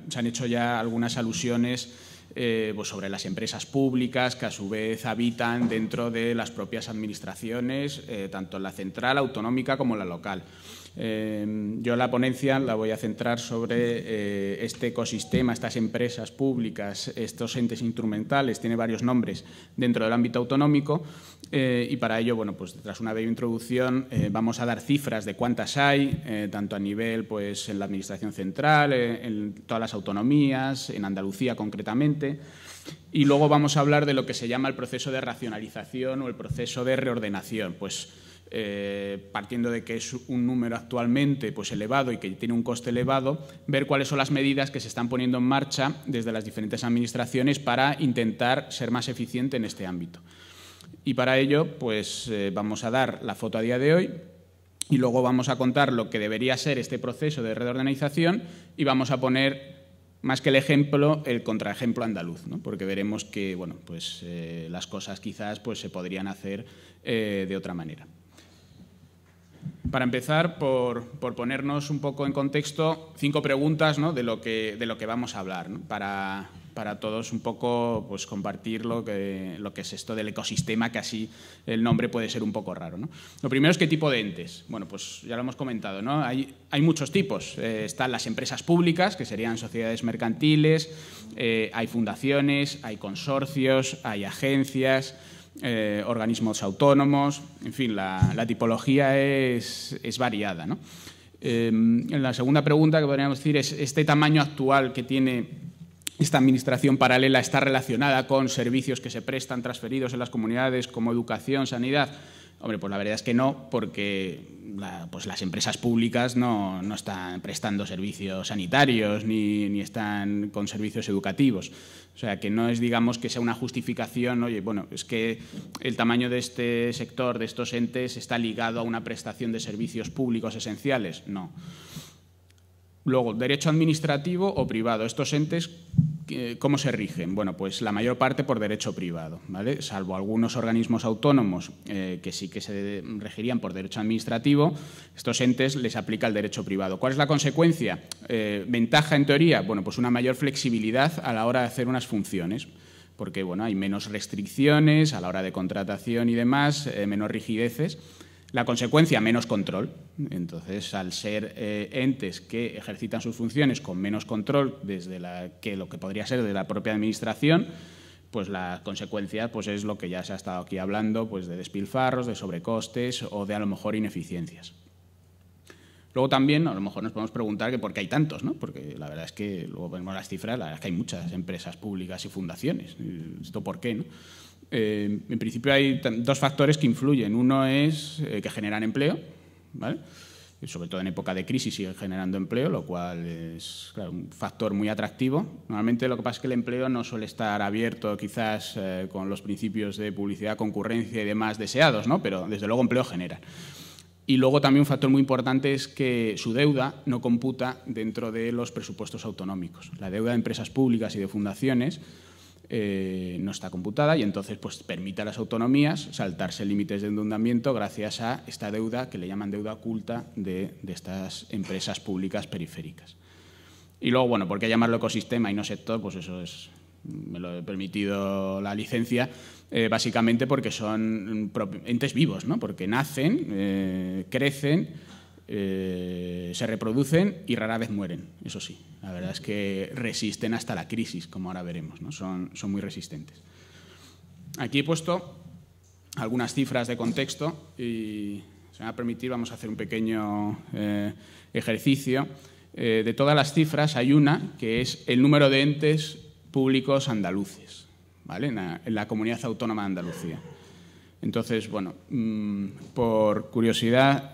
Se han hecho ya algunas alusiones pues sobre las empresas públicas que a su vez habitan dentro de las propias administraciones, tanto la central, autonómica como la local. Yo la ponencia la voy a centrar sobre este ecosistema, estas empresas públicas, estos entes instrumentales, tiene varios nombres dentro del ámbito autonómico y para ello, bueno, pues tras una breve introducción vamos a dar cifras de cuántas hay, tanto a nivel pues, en la Administración central, en todas las autonomías, en Andalucía concretamente. Y luego vamos a hablar de lo que se llama el proceso de racionalización o el proceso de reordenación, pues partiendo de que es un número actualmente pues, elevado y que tiene un coste elevado, ver cuáles son las medidas que se están poniendo en marcha desde las diferentes administraciones para intentar ser más eficiente en este ámbito. Y para ello pues, vamos a dar la foto a día de hoy y luego vamos a contar lo que debería ser este proceso de reorganización y vamos a poner, más que el ejemplo, el contraejemplo andaluz, ¿no? Porque veremos que bueno, pues, las cosas quizás pues, se podrían hacer de otra manera. Para empezar, por ponernos un poco en contexto, 5 preguntas, ¿no? de lo que vamos a hablar, ¿no? Para todos un poco pues, compartir lo que es esto del ecosistema, que así el nombre puede ser un poco raro, ¿no? Lo primero es qué tipo de entes. Bueno, pues ya lo hemos comentado, ¿no? Hay muchos tipos. Están las empresas públicas, que serían sociedades mercantiles, hay fundaciones, hay consorcios, hay agencias, organismos autónomos, en fin, la tipología es variada, ¿no? En la segunda pregunta que podríamos decir es, ¿este tamaño actual que tiene esta administración paralela está relacionada con servicios que se prestan transferidos en las comunidades como educación, sanidad? Hombre, pues la verdad es que no, porque pues las empresas públicas no están prestando servicios sanitarios ni están con servicios educativos. O sea, que no es, digamos, que sea una justificación, oye, bueno, es que el tamaño de este sector, de estos entes, está ligado a una prestación de servicios públicos esenciales. No. Luego, derecho administrativo o privado. Estos entes, ¿cómo se rigen? Bueno, pues la mayor parte por derecho privado, ¿vale? Salvo algunos organismos autónomos que sí que se regirían por derecho administrativo, estos entes les aplica el derecho privado. ¿Cuál es la consecuencia? Ventaja en teoría, bueno, pues una mayor flexibilidad a la hora de hacer unas funciones, porque bueno, hay menos restricciones a la hora de contratación y demás, menos rigideces. La consecuencia, menos control. Entonces, al ser entes que ejercitan sus funciones con menos control desde lo que podría ser de la propia administración, pues la consecuencia pues es lo que ya se ha estado aquí hablando, pues de despilfarros, de sobrecostes o de a lo mejor ineficiencias. Luego también a lo mejor nos podemos preguntar que por qué hay tantos, ¿no? Porque la verdad es que luego vemos las cifras, la verdad es que hay muchas empresas públicas y fundaciones. ¿Esto por qué, no? En principio hay 2 factores que influyen. Uno es que generan empleo, ¿vale? Y sobre todo en época de crisis siguen generando empleo, lo cual es claro, un factor muy atractivo. Normalmente lo que pasa es que el empleo no suele estar abierto quizás con los principios de publicidad, concurrencia y demás deseados, ¿no? Pero desde luego empleo genera. Y luego también un factor muy importante es que su deuda no computa dentro de los presupuestos autonómicos. La deuda de empresas públicas y de fundaciones no está computada y entonces pues, permite a las autonomías saltarse límites de endeudamiento gracias a esta deuda que le llaman deuda oculta de estas empresas públicas periféricas. Y luego, bueno, ¿por qué llamarlo ecosistema y no sector? Pues eso es, me lo he permitido la licencia, básicamente porque son entes vivos, ¿no? Porque nacen, crecen, se reproducen y rara vez mueren, eso sí. La verdad es que resisten hasta la crisis, como ahora veremos, ¿no? Son muy resistentes. Aquí he puesto algunas cifras de contexto y, si me va a permitir, vamos a hacer un pequeño ejercicio. De todas las cifras hay una que es el número de entes públicos andaluces, ¿vale? En la Comunidad Autónoma de Andalucía. Entonces, bueno, por curiosidad,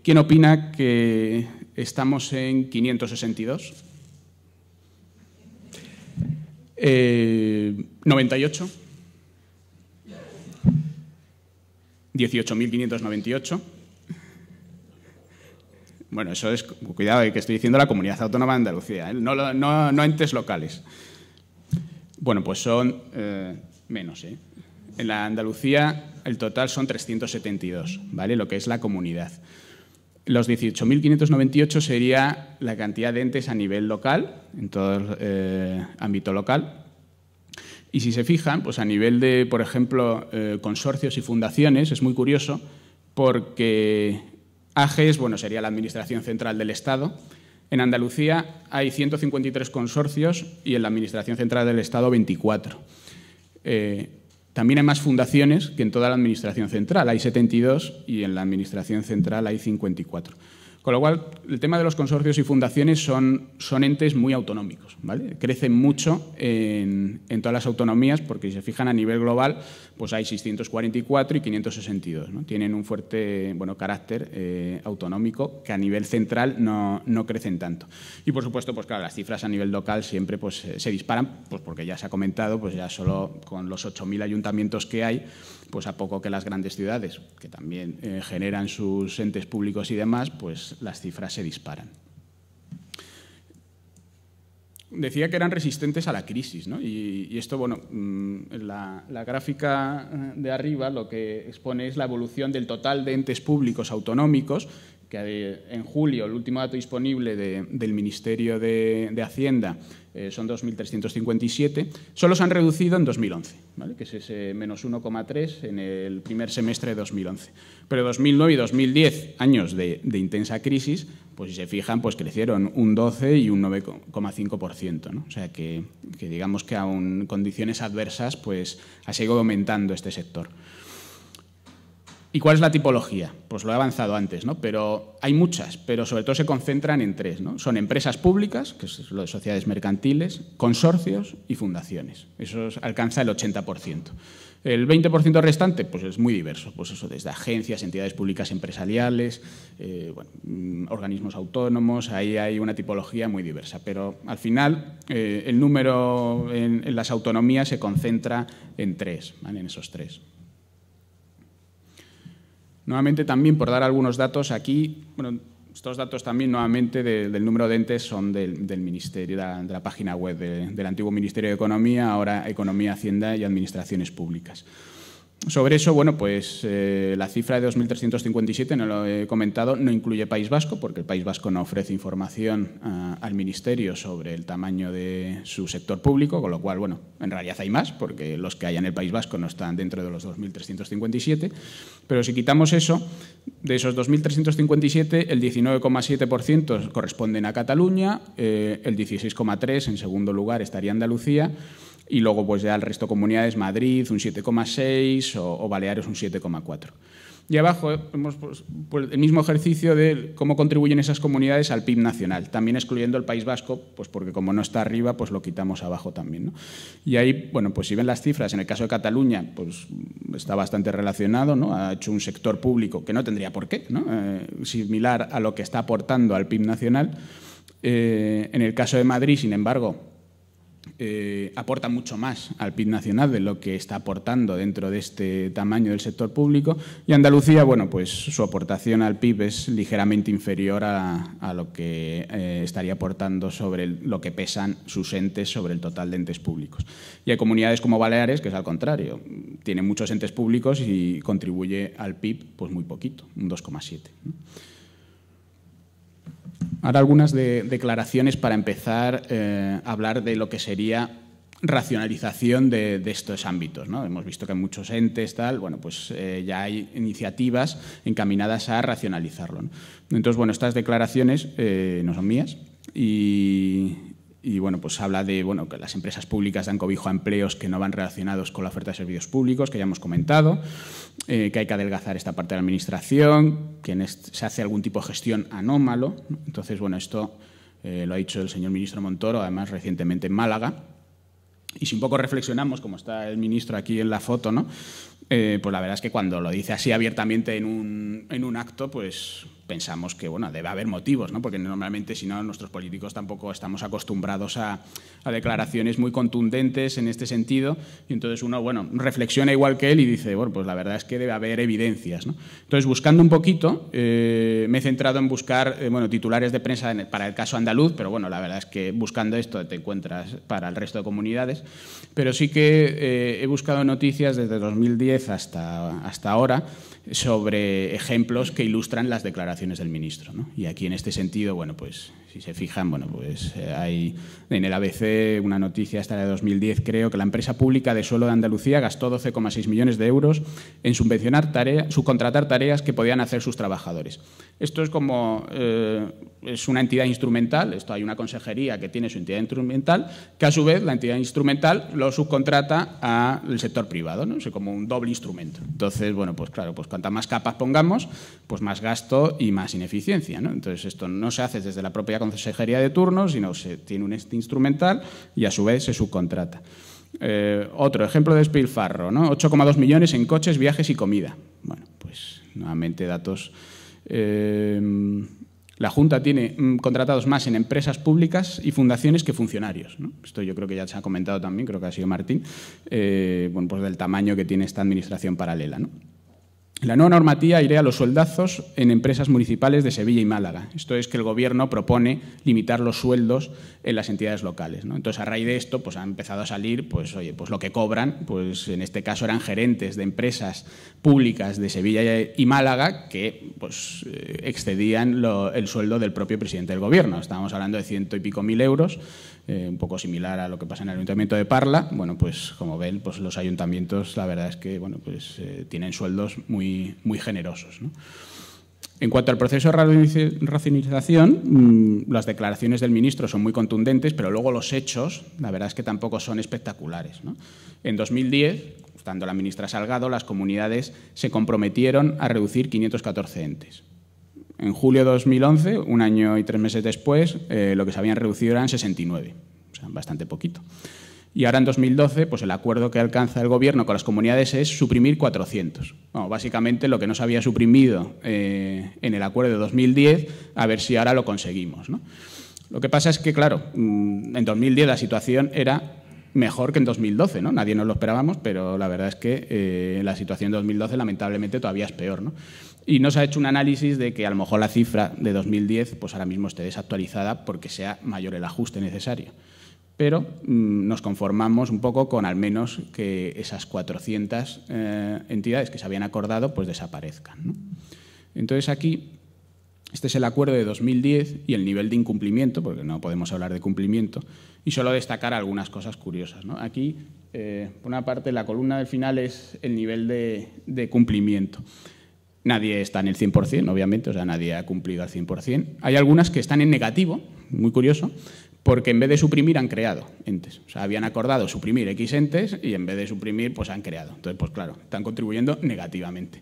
¿quién opina que estamos en 562? 98. 18.598. Bueno, eso es, cuidado, que estoy diciendo la Comunidad Autónoma de Andalucía, ¿eh? No entes locales. Bueno, pues son menos, ¿eh? En la Andalucía el total son 372, ¿vale? Lo que es la comunidad. Los 18.598 sería la cantidad de entes a nivel local, en todo el ámbito local. Y si se fijan, pues a nivel de, por ejemplo, consorcios y fundaciones, es muy curioso porque AGES, bueno, sería la Administración Central del Estado. En Andalucía hay 153 consorcios y en la Administración Central del Estado 24. También hay más fundaciones que en toda la Administración Central. Hay 72 y en la Administración Central hay 54. Con lo cual, el tema de los consorcios y fundaciones son entes muy autonómicos, ¿vale? Crecen mucho en todas las autonomías porque, si se fijan, a nivel global pues hay 644 y 562, ¿no? Tienen un fuerte carácter autonómico que a nivel central no crecen tanto. Y, por supuesto, pues claro, las cifras a nivel local siempre pues, se disparan, pues porque ya se ha comentado, pues ya solo con los 8.000 ayuntamientos que hay, pues a poco que las grandes ciudades, que también generan sus entes públicos y demás, pues las cifras se disparan. Decía que eran resistentes a la crisis, ¿no? Y esto, bueno, la gráfica de arriba lo que expone es la evolución del total de entes públicos autonómicos, que en julio, el último dato disponible del Ministerio de Hacienda, son 2.357, solo se han reducido en 2011, ¿vale? Que es ese menos 1,3 en el primer semestre de 2011. Pero 2009 y 2010, años de intensa crisis, pues si se fijan, pues crecieron un 12 y un 9,5%, ¿no? O sea que digamos que aún condiciones adversas, pues ha seguido aumentando este sector. ¿Y cuál es la tipología? Pues lo he avanzado antes, ¿no? Pero hay muchas, pero sobre todo se concentran en tres, ¿no? Son empresas públicas, que es lo de sociedades mercantiles, consorcios y fundaciones. Eso alcanza el 80%. El 20% restante, pues es muy diverso, pues eso, desde agencias, entidades públicas empresariales, organismos autónomos, ahí hay una tipología muy diversa. Pero al final el número en las autonomías se concentra en tres, ¿vale? En esos tres. Nuevamente, también, por dar algunos datos aquí, bueno, estos datos también nuevamente del número de entes son del Ministerio, de la página web del antiguo Ministerio de Economía, ahora Economía, Hacienda y Administraciones Públicas. Sobre eso, bueno, pues la cifra de 2.357, no lo he comentado, no incluye País Vasco, porque el País Vasco no ofrece información al Ministerio sobre el tamaño de su sector público, con lo cual, bueno, en realidad hay más, porque los que hay en el País Vasco no están dentro de los 2.357, pero si quitamos eso, de esos 2.357, el 19,7% corresponden a Cataluña, el 16,3% en segundo lugar estaría Andalucía, y luego pues ya el resto de comunidades, Madrid un 7,6 o Baleares un 7,4. Y abajo vemos pues, el mismo ejercicio de cómo contribuyen esas comunidades al PIB nacional, también excluyendo el País Vasco, pues porque como no está arriba, pues lo quitamos abajo también, ¿no? Y ahí, bueno, pues si ven las cifras, en el caso de Cataluña, pues está bastante relacionado, ¿no? Ha hecho un sector público que no tendría por qué, ¿no? Similar a lo que está aportando al PIB nacional. En el caso de Madrid, sin embargo, aporta mucho más al PIB nacional de lo que está aportando dentro de este tamaño del sector público, y Andalucía, bueno, pues su aportación al PIB es ligeramente inferior a lo que estaría aportando sobre lo que pesan sus entes sobre el total de entes públicos. Y hay comunidades como Baleares, que es al contrario, tiene muchos entes públicos y contribuye al PIB pues muy poquito, un 2,7, ¿no? Ahora algunas declaraciones para empezar a hablar de lo que sería racionalización de estos ámbitos, ¿no? Hemos visto que en muchos entes, bueno, pues ya hay iniciativas encaminadas a racionalizarlo, ¿no? Entonces, bueno, estas declaraciones no son mías y bueno, pues habla de que las empresas públicas dan cobijo a empleos que no van relacionados con la oferta de servicios públicos, que ya hemos comentado, que hay que adelgazar esta parte de la administración, que se hace algún tipo de gestión anómalo. Entonces, bueno, esto lo ha dicho el señor ministro Montoro, además recientemente en Málaga. Y si un poco reflexionamos, como está el ministro aquí en la foto, ¿no? Pues la verdad es que cuando lo dice así abiertamente en un acto, pues pensamos que debe haber motivos, ¿no? Porque normalmente, si no, nuestros políticos tampoco estamos acostumbrados a declaraciones muy contundentes en este sentido, y entonces uno reflexiona igual que él y dice, pues la verdad es que debe haber evidencias, ¿no? Entonces, buscando un poquito, me he centrado en buscar titulares de prensa para el caso andaluz, pero la verdad es que buscando esto te encuentras para el resto de comunidades, pero sí que he buscado noticias desde 2010 hasta ahora sobre ejemplos que ilustran las declaraciones declaraciones del ministro, ¿no? Y aquí, en este sentido, bueno, pues si se fijan, bueno, pues hay en el ABC una noticia, esta de 2010, creo, que la empresa pública de suelo de Andalucía gastó 12,6 millones de euros en subcontratar tareas que podían hacer sus trabajadores. Esto es como, es una entidad instrumental, esto hay una consejería que tiene su entidad instrumental, que a su vez la entidad instrumental lo subcontrata al sector privado, ¿no? Es como un doble instrumento. Entonces, bueno, pues claro, pues cuantas más capas pongamos, pues más gasto y más ineficiencia, ¿no? Entonces, esto no se hace desde la propia consejería de turno, sino se tiene un ente instrumental y a su vez se subcontrata. Otro ejemplo de despilfarro, ¿no? 8,2 millones en coches, viajes y comida. Bueno, pues nuevamente datos. La Junta tiene contratados más en empresas públicas y fundaciones que funcionarios, ¿no? Esto yo creo que ya se ha comentado también, creo que ha sido Martín, bueno, pues del tamaño que tiene esta administración paralela, ¿no? La nueva normativa airea los sueldazos en empresas municipales de Sevilla y Málaga. Esto es que el Gobierno propone limitar los sueldos en las entidades locales, ¿no? Entonces, a raíz de esto, pues ha empezado a salir, pues oye, pues lo que cobran, pues en este caso eran gerentes de empresas públicas de Sevilla y Málaga que pues excedían el sueldo del propio presidente del Gobierno. Estábamos hablando de 100 y pico mil euros, un poco similar a lo que pasa en el Ayuntamiento de Parla. Bueno, pues como ven, pues los ayuntamientos, la verdad es que bueno, pues tienen sueldos muy generosos, ¿no? En cuanto al proceso de racionalización, las declaraciones del ministro son muy contundentes, pero luego los hechos, la verdad es que tampoco son espectaculares, ¿no? En 2010, estando la ministra Salgado, las comunidades se comprometieron a reducir 514 entes. En julio de 2011, un año y 3 meses después, lo que se habían reducido eran 69, o sea, bastante poquito. Y ahora, en 2012, pues el acuerdo que alcanza el Gobierno con las comunidades es suprimir 400. Bueno, básicamente lo que no se había suprimido en el acuerdo de 2010, a ver si ahora lo conseguimos, ¿no? Lo que pasa es que, claro, en 2010 la situación era mejor que en 2012, ¿no? Nadie nos lo esperábamos, pero la verdad es que la situación de 2012 lamentablemente todavía es peor, ¿no? Y nos ha hecho un análisis de que a lo mejor la cifra de 2010 pues ahora mismo esté desactualizada porque sea mayor el ajuste necesario. Pero nos conformamos un poco con al menos que esas 400 entidades que se habían acordado pues desaparezcan, ¿no? Entonces aquí, este es el acuerdo de 2010 y el nivel de incumplimiento, porque no podemos hablar de cumplimiento, y solo destacar algunas cosas curiosas, ¿no? Aquí, por una parte, la columna del final es el nivel de cumplimiento. Nadie está en el 100%, obviamente, o sea, nadie ha cumplido al 100%. Hay algunas que están en negativo, muy curioso, porque en vez de suprimir han creado entes. O sea, habían acordado suprimir X entes y en vez de suprimir pues han creado. Entonces, pues claro, están contribuyendo negativamente.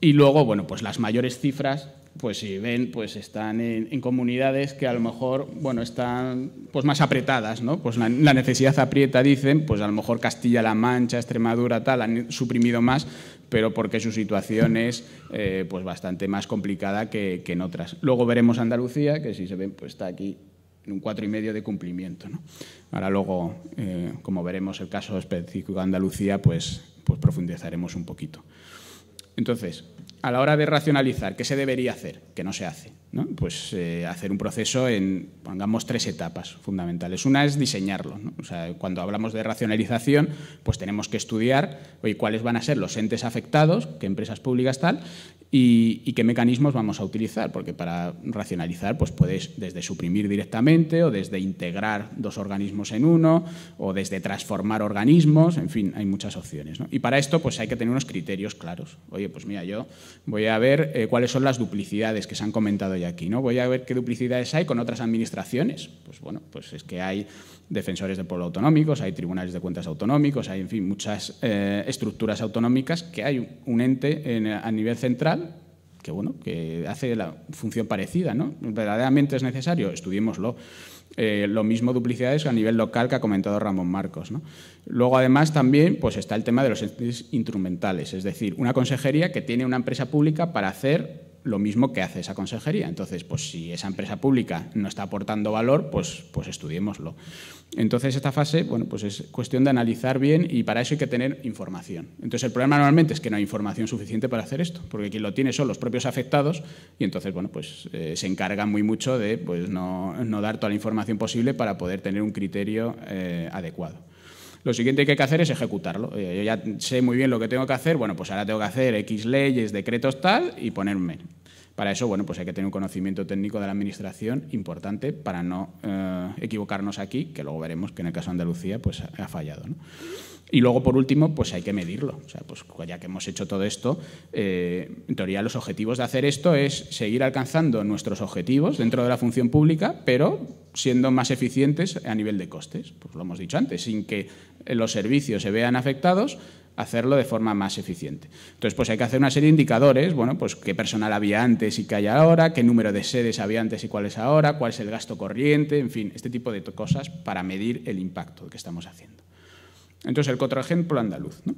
Y luego, bueno, pues las mayores cifras, pues si ven, pues están en comunidades que a lo mejor, bueno, están pues más apretadas, ¿no? Pues la necesidad aprieta, dicen, pues a lo mejor Castilla-La Mancha, Extremadura, tal, han suprimido más, pero porque su situación es pues bastante más complicada que en otras. Luego veremos Andalucía, que si se ven, pues está aquí en un 4,5 de cumplimiento, ¿no? Ahora luego, como veremos el caso específico de Andalucía, pues profundizaremos un poquito. Entonces, a la hora de racionalizar, ¿qué se debería hacer? Que no se hace, ¿no? Pues hacer un proceso en, pongamos, 3 etapas fundamentales. Una es diseñarlo, ¿no? O sea, cuando hablamos de racionalización, pues tenemos que estudiar cuáles van a ser los entes afectados, qué empresas públicas tal, y qué mecanismos vamos a utilizar, porque para racionalizar pues puedes desde suprimir directamente o desde integrar 2 organismos en uno o desde transformar organismos, en fin, hay muchas opciones, ¿no? Y para esto pues hay que tener unos criterios claros. Oye, pues mira, yo voy a ver cuáles son las duplicidades que se han comentado ya aquí, ¿no? Voy a ver qué duplicidades hay con otras administraciones. Pues bueno, pues es que hay defensores del pueblo autonómicos, hay tribunales de cuentas autonómicos, hay, en fin, muchas estructuras autonómicas que hay un ente a nivel central que, bueno, que hace la función parecida, ¿no? ¿Verdaderamente es necesario? Estudiémoslo. Lo mismo duplicidades a nivel local que ha comentado Ramón Marcos, ¿no? Luego, además, también pues está el tema de los entes instrumentales, es decir, una consejería que tiene una empresa pública para hacer lo mismo que hace esa consejería. Entonces, pues si esa empresa pública no está aportando valor, pues estudiémoslo. Entonces, esta fase, bueno, pues es cuestión de analizar bien y para eso hay que tener información. Entonces, el problema normalmente es que no hay información suficiente para hacer esto, porque quien lo tiene son los propios afectados y entonces, bueno, pues se encargan muy mucho de pues, no dar toda la información posible para poder tener un criterio adecuado. Lo siguiente que hay que hacer es ejecutarlo. Yo ya sé muy bien lo que tengo que hacer, bueno, pues ahora tengo que hacer X leyes, decretos tal y ponerme. Para eso, bueno, pues hay que tener un conocimiento técnico de la Administración importante para no equivocarnos aquí, que luego veremos que en el caso de Andalucía pues ha fallado, ¿no? Y luego, por último, pues hay que medirlo. O sea, pues ya que hemos hecho todo esto, en teoría los objetivos de hacer esto es seguir alcanzando nuestros objetivos dentro de la función pública, pero siendo más eficientes a nivel de costes. Pues lo hemos dicho antes, sin que los servicios se vean afectados, hacerlo de forma más eficiente. Entonces, pues hay que hacer una serie de indicadores, bueno, pues qué personal había antes y qué hay ahora, qué número de sedes había antes y cuál es ahora, cuál es el gasto corriente, en fin, este tipo de cosas para medir el impacto que estamos haciendo. Entonces, el contraejemplo andaluz, ¿no?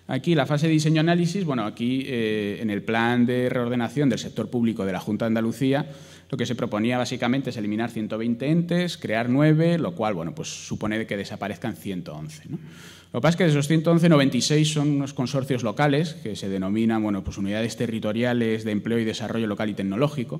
Aquí la fase de diseño-análisis, bueno, aquí en el plan de reordenación del sector público de la Junta de Andalucía, lo que se proponía básicamente es eliminar 120 entes, crear 9, lo cual, bueno, pues supone que desaparezcan 111, ¿no? Lo que pasa es que de esos 111, 96 son unos consorcios locales que se denominan, bueno, pues unidades territoriales de empleo y desarrollo local y tecnológico,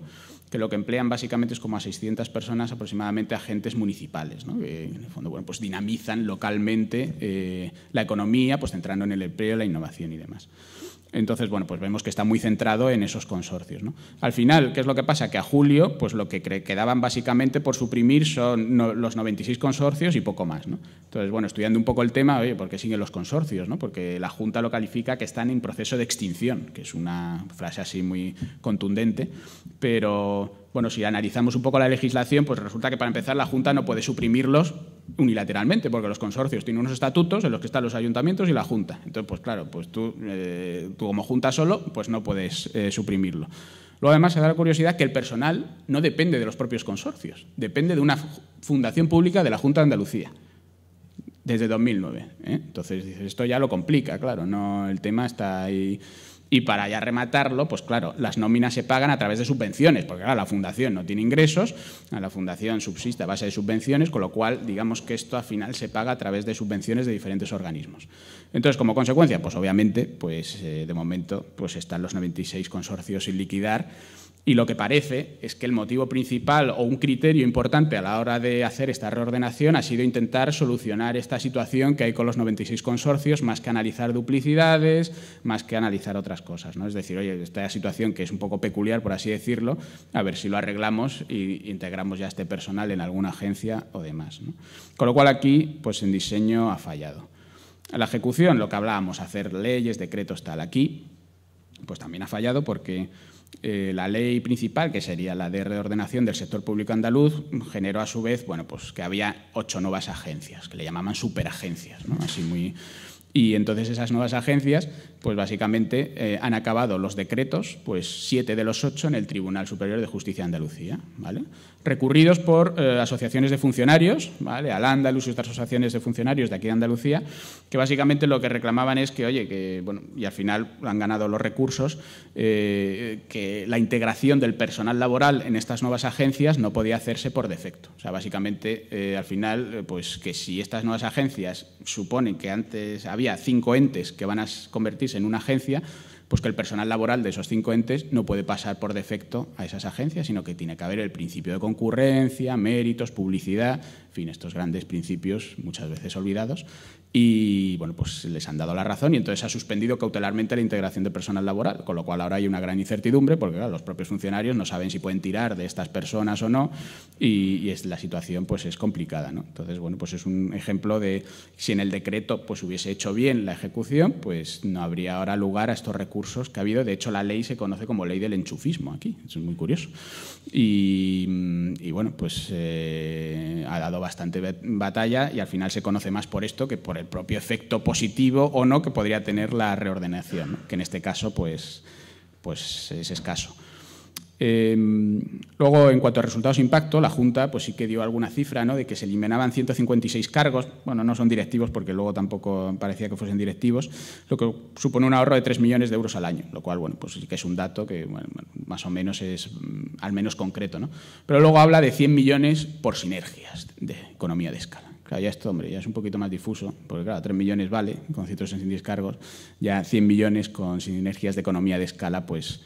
que lo que emplean básicamente es como a 600 personas, aproximadamente agentes municipales, ¿no? Que en el fondo, bueno, pues dinamizan localmente la economía, pues centrando en el empleo, la innovación y demás. Entonces, bueno, pues vemos que está muy centrado en esos consorcios, ¿no? Al final, ¿qué es lo que pasa? Que a julio, pues lo que quedaban básicamente por suprimir son los 96 consorcios y poco más, ¿no? Entonces, bueno, estudiando un poco el tema, oye, ¿por qué siguen los consorcios, no? Porque la Junta lo califica que están en proceso de extinción, que es una frase así muy contundente, pero bueno, si analizamos un poco la legislación, pues resulta que para empezar la Junta no puede suprimirlos unilateralmente, porque los consorcios tienen unos estatutos en los que están los ayuntamientos y la Junta. Entonces, pues claro, pues tú como Junta solo, pues no puedes suprimirlo. Luego, además, se da la curiosidad que el personal no depende de los propios consorcios, depende de una fundación pública de la Junta de Andalucía, desde 2009. Entonces, esto ya lo complica, claro, no, el tema está ahí. Y para ya rematarlo, pues claro, las nóminas se pagan a través de subvenciones, porque claro, la fundación no tiene ingresos, la fundación subsiste a base de subvenciones, con lo cual, digamos que esto al final se paga a través de subvenciones de diferentes organismos. Entonces, como consecuencia, pues obviamente, pues de momento, pues están los 96 consorcios sin liquidar. Y lo que parece es que el motivo principal o un criterio importante a la hora de hacer esta reordenación ha sido intentar solucionar esta situación que hay con los 96 consorcios, más que analizar duplicidades, más que analizar otras cosas, ¿no? Es decir, oye, esta situación que es un poco peculiar, por así decirlo, a ver si lo arreglamos e integramos ya este personal en alguna agencia o demás, ¿no? Con lo cual aquí, pues en diseño ha fallado. La ejecución, lo que hablábamos, hacer leyes, decretos, tal, aquí, pues también ha fallado porque la ley principal, que sería la de reordenación del sector público andaluz, generó a su vez, bueno, pues que había 8 nuevas agencias, que le llamaban superagencias, ¿no? Así muy. Y entonces esas nuevas agencias, pues básicamente han acabado los decretos, pues 7 de los 8 en el Tribunal Superior de Justicia de Andalucía, ¿vale? Recurridos por asociaciones de funcionarios, ¿vale? Al-Ándalus y otras asociaciones de funcionarios de aquí de Andalucía, que básicamente lo que reclamaban es que, oye, que, bueno, y al final han ganado los recursos, que la integración del personal laboral en estas nuevas agencias no podía hacerse por defecto. O sea, básicamente, al final, pues que si estas nuevas agencias suponen que antes había 5 entes que van a convertirse en una agencia, pues que el personal laboral de esos 5 entes no puede pasar por defecto a esas agencias, sino que tiene que haber el principio de concurrencia, méritos, publicidad, en fin, estos grandes principios muchas veces olvidados. Y, bueno, pues les han dado la razón y entonces ha suspendido cautelarmente la integración de personal laboral, con lo cual ahora hay una gran incertidumbre porque, claro, los propios funcionarios no saben si pueden tirar de estas personas o no y la situación pues es complicada, ¿no? Entonces, bueno, pues es un ejemplo de si en el decreto pues hubiese hecho bien la ejecución, pues no habría ahora lugar a estos recursos que ha habido. De hecho, la ley se conoce como ley del enchufismo aquí, eso es muy curioso. Y bueno, pues ha dado bastante batalla y al final se conoce más por esto que por el propio efecto positivo o no que podría tener la reordenación, ¿no? Que en este caso pues es escaso. Luego, en cuanto a resultados e impacto, la Junta pues sí que dio alguna cifra, ¿no? De que se eliminaban 156 cargos, bueno, no son directivos porque luego tampoco parecía que fuesen directivos, lo que supone un ahorro de 3 millones de euros al año, lo cual, bueno, pues sí que es un dato que, bueno, más o menos es al menos concreto, ¿no? Pero luego habla de 100 millones por sinergias de economía de escala. Claro, ya esto, hombre, ya es un poquito más difuso, porque claro, 3 millones vale, con 166 cargos, ya 100 millones con sinergias de economía de escala, pues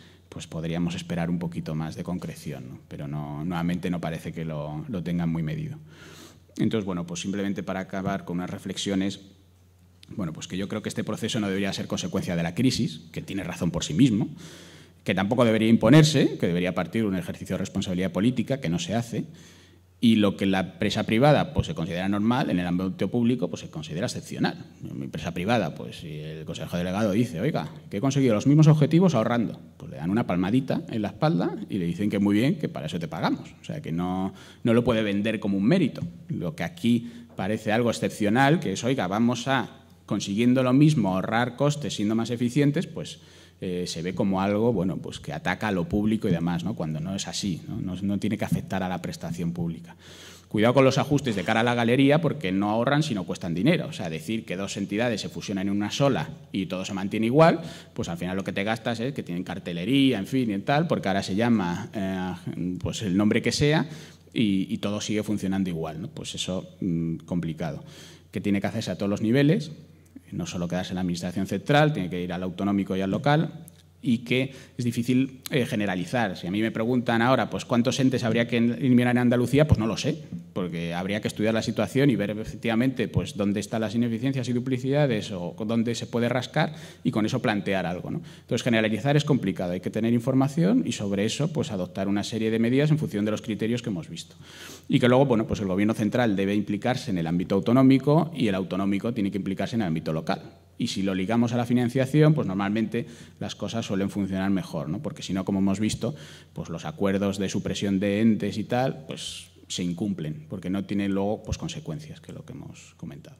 podríamos esperar un poquito más de concreción, ¿no? Pero no, nuevamente no parece que lo tengan muy medido. Entonces, bueno, pues simplemente para acabar con unas reflexiones, bueno, pues que yo creo que este proceso no debería ser consecuencia de la crisis, que tiene razón por sí mismo, que tampoco debería imponerse, que debería partir de un ejercicio de responsabilidad política, que no se hace, y lo que en la empresa privada pues, se considera normal, en el ámbito público pues, se considera excepcional. En mi empresa privada, pues si el consejo delegado dice, oiga, que he conseguido los mismos objetivos ahorrando, pues le dan una palmadita en la espalda y le dicen que muy bien, que para eso te pagamos. O sea, que no lo puede vender como un mérito. Lo que aquí parece algo excepcional, que es, oiga, vamos a, consiguiendo lo mismo, ahorrar costes, siendo más eficientes, pues se ve como algo bueno, pues que ataca a lo público y demás, ¿no? Cuando no es así, no tiene que afectar a la prestación pública. Cuidado con los ajustes de cara a la galería porque no ahorran sino cuestan dinero. O sea, decir que dos entidades se fusionan en una sola y todo se mantiene igual, pues al final lo que te gastas es que tienen cartelería, en fin, y tal, porque ahora se llama pues el nombre que sea y todo sigue funcionando igual, ¿no? Pues eso, complicado. Que tiene que hacerse a todos los niveles, no solo quedarse en la administración central, tiene que ir al autonómico y al local, y que es difícil generalizar. Si a mí me preguntan ahora pues, cuántos entes habría que eliminar en Andalucía, pues no lo sé, porque habría que estudiar la situación y ver efectivamente pues, dónde están las ineficiencias y duplicidades o dónde se puede rascar y con eso plantear algo, ¿no? Entonces, generalizar es complicado, hay que tener información y sobre eso pues, adoptar una serie de medidas en función de los criterios que hemos visto. Y que luego bueno, pues el Gobierno central debe implicarse en el ámbito autonómico y el autonómico tiene que implicarse en el ámbito local. Y si lo ligamos a la financiación, pues normalmente las cosas suelen funcionar mejor, ¿no? Porque si no, como hemos visto, pues los acuerdos de supresión de entes y tal, pues se incumplen, porque no tienen luego pues, consecuencias, que es lo que hemos comentado.